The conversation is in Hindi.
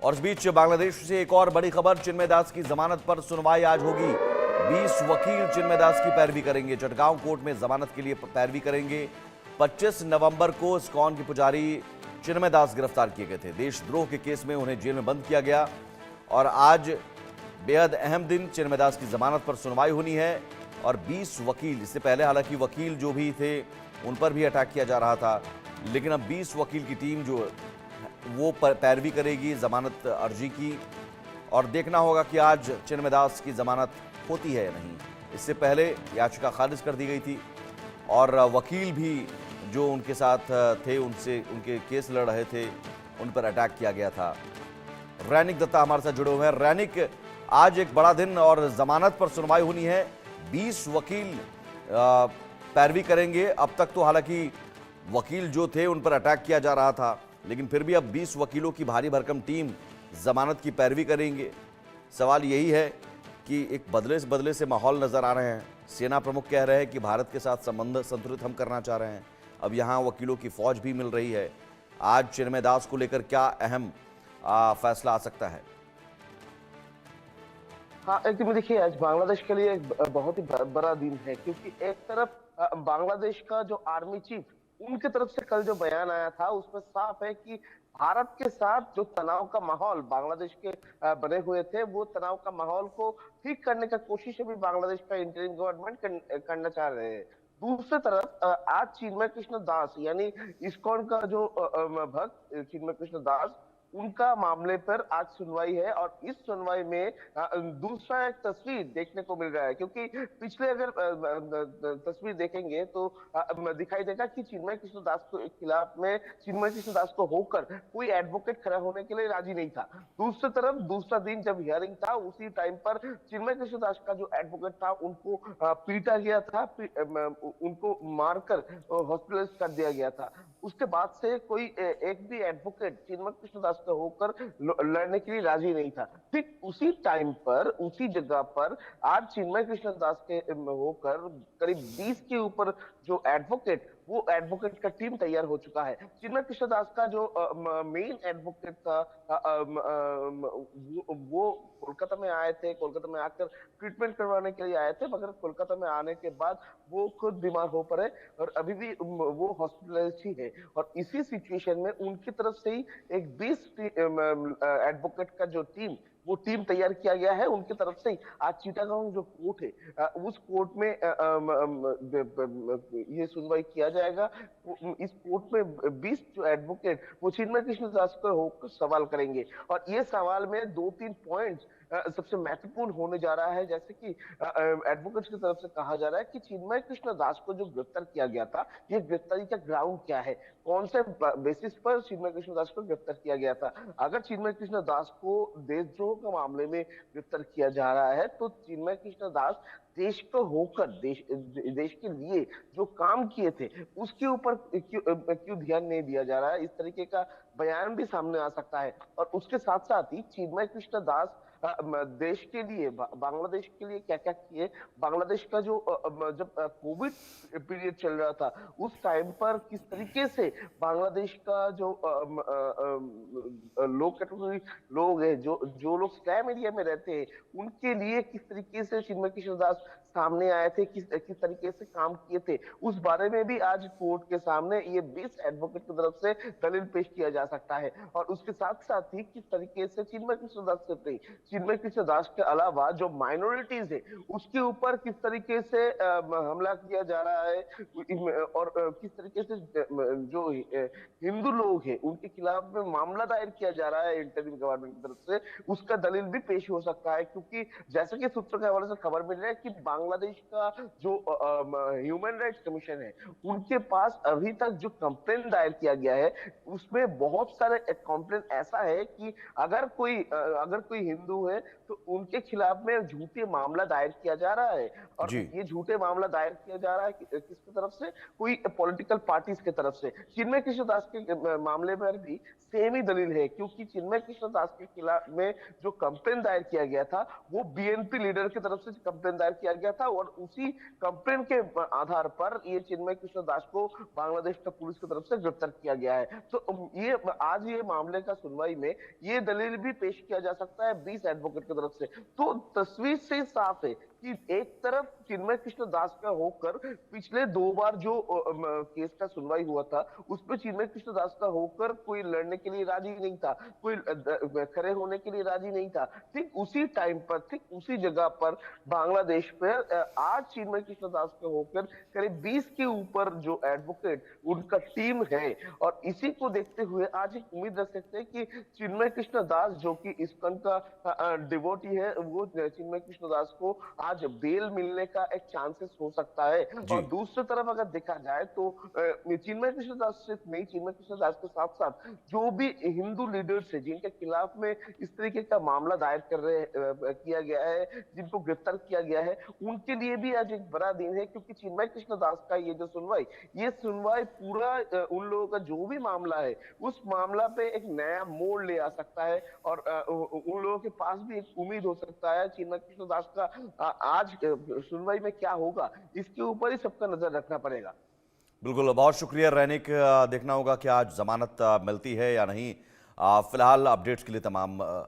और इस बीच बांग्लादेश से एक और बड़ी खबर, चिन्मय दास की जमानत पर सुनवाई आज होगी। 20 वकील चिन्मय दास की पैरवी करेंगे। चटगांव कोर्ट में जमानत के लिए पैरवी करेंगे। 25 नवंबर को इस्कॉन के पुजारी चिन्मय दास गिरफ्तार किए गए थे। देशद्रोह के केस में उन्हें जेल में बंद किया गया और आज बेहद अहम दिन, चिन्मय दास की जमानत पर सुनवाई होनी है। और 20 वकील, इससे पहले हालांकि वकील जो भी थे उन पर भी अटैक किया जा रहा था, लेकिन अब 20 वकील की टीम जो वो पैरवी करेगी जमानत अर्जी की। और देखना होगा कि आज चिन्मय दास की जमानत होती है या नहीं। इससे पहले याचिका खारिज कर दी गई थी और वकील भी जो उनके साथ थे, उनसे उनके केस लड़ रहे थे, उन पर अटैक किया गया था। रैनिक दत्ता हमारे साथ जुड़े हुए हैं। रैनिक, आज एक बड़ा दिन और जमानत पर सुनवाई होनी है। 20 वकील पैरवी करेंगे। अब तक तो हालांकि वकील जो थे उन पर अटैक किया जा रहा था, लेकिन फिर भी अब 20 वकीलों की भारी भरकम टीम जमानत की पैरवी करेंगे। सवाल यही है कि एक बदले से माहौल नजर आ रहे हैं। सेना प्रमुख कह रहे हैं कि भारत के साथ संबंध संतुलित हम करना चाह रहे हैं। अब यहाँ वकीलों की फौज भी मिल रही है। आज चिन्मय दास को लेकर क्या अहम फैसला आ सकता है? हाँ, एकदम देखिए, आज बांग्लादेश के लिए एक बहुत ही बड़ा दिन है, क्योंकि एक तरफ बांग्लादेश का जो आर्मी चीफ, उनकी तरफ से कल जो बयान आया था उसमें साफ है कि भारत के साथ जो तनाव का माहौल बांग्लादेश के बने हुए थे, वो तनाव का माहौल को ठीक करने का कोशिश अभी बांग्लादेश का इंटरिम गवर्नमेंट करना चाह रहे हैं। दूसरी तरफ आज चिन्मय कृष्ण दास यानी इस्कॉन का जो भक्त चिन्मय कृष्ण दास, उनका मामले पर आज सुनवाई है। और इस सुनवाई में दूसरा एक तस्वीर देखने को मिल रहा है, क्योंकि पिछले अगर तस्वीर देखेंगे तो दिखाई देगा कि चिन्मय कृष्ण दास के खिलाफ में चिन्मय कृष्ण दास को होकर कोई एडवोकेट खड़ा होने के लिए राजी नहीं था। दूसरी तरफ दूसरा दिन जब हियरिंग था, उसी टाइम पर चिन्मय कृष्ण दास का जो एडवोकेट था उनको पीटा गया था, उनको मारकर हॉस्पिटलाइज कर दिया गया था। उसके बाद से कोई एक भी एडवोकेट चिन्मय कृष्ण दास का होकर लड़ने के लिए राजी नहीं था। ठीक उसी टाइम पर, उसी जगह पर आज चिन्मय कृष्ण दास के होकर करीब 20 के ऊपर जो एडवोकेट, वो एडवोकेट का टीम तैयार हो चुका है। चिन्मय कृष्ण दास का जो मेन एडवोकेट था, वो कोलकाता में आए थे। कोलकाता में आकर ट्रीटमेंट करवाने के लिए आए थे, मगर कोलकाता में आने के बाद वो खुद बीमार हो पड़े और अभी भी वो हॉस्पिटलाइज ही है। और इसी सिचुएशन में उनकी तरफ से ही एक 20 एडवोकेट का जो टीम, वो टीम तैयार किया गया है उनकी तरफ से ही। आज चिटागांग जो कोर्ट है, उस कोर्ट में ये सुनवाई किया जाएगा। इस कोर्ट में 20 जो एडवोकेट वो चिन्मय कृष्ण दास को होकर सवाल करेंगे। और ये सवाल में 2-3 पॉइंट्स सबसे महत्वपूर्ण होने जा रहा है। जैसे कि एडवोकेट्स की तरफ से कहा जा रहा है कि चिन्मय कृष्ण दास को जो गिरफ्तार किया गया था, ये गिरफ्तारी का ग्राउंड क्या है, कौन से बेसिस पर चिन्मय कृष्ण दास को गिरफ्तार किया गया था। अगर चिन्मय कृष्ण दास को देशद्रोह के मामले में गिरफ्तार किया जा रहा है, तो चिन्मय कृष्ण दास देश को होकर देश के लिए जो काम किए थे उसके ऊपर क्यों ध्यान नहीं दिया जा रहा है। इस तरीके का बयान भी सामने आ सकता है। और उसके साथ साथ ही चिन्मय कृष्ण दास देश के लिए, बांग्लादेश के लिए क्या क्या किए। बांग्लादेश का जो जब कोविड पीरियड चल रहा था, उस टाइम पर किस तरीके से बांग्लादेश का जो लो कैटेगरी लोग हैं, जो जो लोग स्लम एरिया में रहते हैं, उनके लिए किस तरीके से चिन्मय कृष्ण दास सामने आए थे, किस किस तरीके से काम किए थे, उस बारे में भी आज कोर्ट के सामने ये 20 एडवोकेट की तरफ से दलील पेश किया जा सकता है। और उसके साथ साथ ही किस तरीके से चिन्मय कृष्ण दास से नहीं, चिन्मय कृष्ण दास के अलावा जो माइनॉरिटीज है उसके ऊपर किस तरीके से हमला किया जा रहा है, और किस तरीके से जो हिंदू लोग हैं उनके खिलाफ में मामला दायर किया जा रहा है इंटरिम गवर्नमेंट की तरफ से, उसका दलील भी पेश हो सकता है। क्योंकि जैसे कि सूत्रों के हवाले से खबर मिल रहा है कि बांग्लादेश का जो ह्यूमन राइट्स कमीशन है, उनके पास अभी तक जो कंप्लेन दायर किया गया है, उसमें बहुत सारे कंप्लेन ऐसा है कि अगर कोई हिंदू हुए तो उनके खिलाफ में झूठे मामला दायर किया जा रहा है। और जी। ये झूठे मामला दायर किया जा रहा है किसकी तरफ से? कोई पॉलिटिकल पार्टीज की तरफ से। चिन्मय कृष्ण दास के मामले पर भी सेम ही दलील है, क्योंकि चिन्मय कृष्ण दास के खिलाफ में जो कंप्लेन दायर किया गया था वो बीएनपी लीडर की तरफ से कंप्लेन दायर किया गया था, और उसी कंप्लेन के आधार पर ये चिन्मय कृष्ण दास को बांग्लादेश का पुलिस की तरफ से गिरफ्तार किया गया है। तो ये आज ये मामले का सुनवाई में ये दलील भी पेश किया जा सकता है 20 एडवोकेट की तरफ से। तो तस्वीर से साफ है कि एक तरफ चिन्मय कृष्ण दास का होकर पिछले 2 बार जो केस का सुनवाई हुआ था उसमें चिन्मय कृष्ण दास का होकर कोई लड़ने के लिए राजी नहीं था, कोई खड़े होने के लिए राजी नहीं था। ठीक उसी टाइम पर, ठीक उसी जगह पर बांग्लादेश पर आज चिन्मय कृष्ण दास का होकर करीब 20 के ऊपर जो एडवोकेट उनका टीम है, और इसी को देखते हुए आज एक उम्मीद रख सकते हैं कि चिन्मय कृष्ण दास जो कि इस्कॉन का डिवोटी है, वो चिन्मय कृष्ण दास को आज बेल मिलने का एक चांसेस हो सकता है। जी। और दूसरी तरफ अगर देखा जाए तो चिन्मय कृष्ण दास सिर्फ नहीं, चिन्मय कृष्ण दास के साथ साथ जो भी हिंदू लीडर्स है जिनके खिलाफ में इस तरीके का मामला दायर किया गया है, जिनको गिरफ्तार किया गया है, उनके लिए भी आज एक बड़ा दिन है। क्योंकि चिन्मय कृष्ण दास का ये सुनवाई पूरा उन लोगों का जो भी मामला है उस मामला पे एक नया मोड़ ले आ सकता है, और उन लोगों के पास भी एक उम्मीद हो सकता है चिन्मय कृष्ण दास का आज सुनवाई में क्या होगा, इसके ऊपर ही सबका नजर रखना पड़ेगा। बिल्कुल, बहुत शुक्रिया रैनिक। देखना होगा कि आज जमानत मिलती है या नहीं। फिलहाल अपडेट्स के लिए तमाम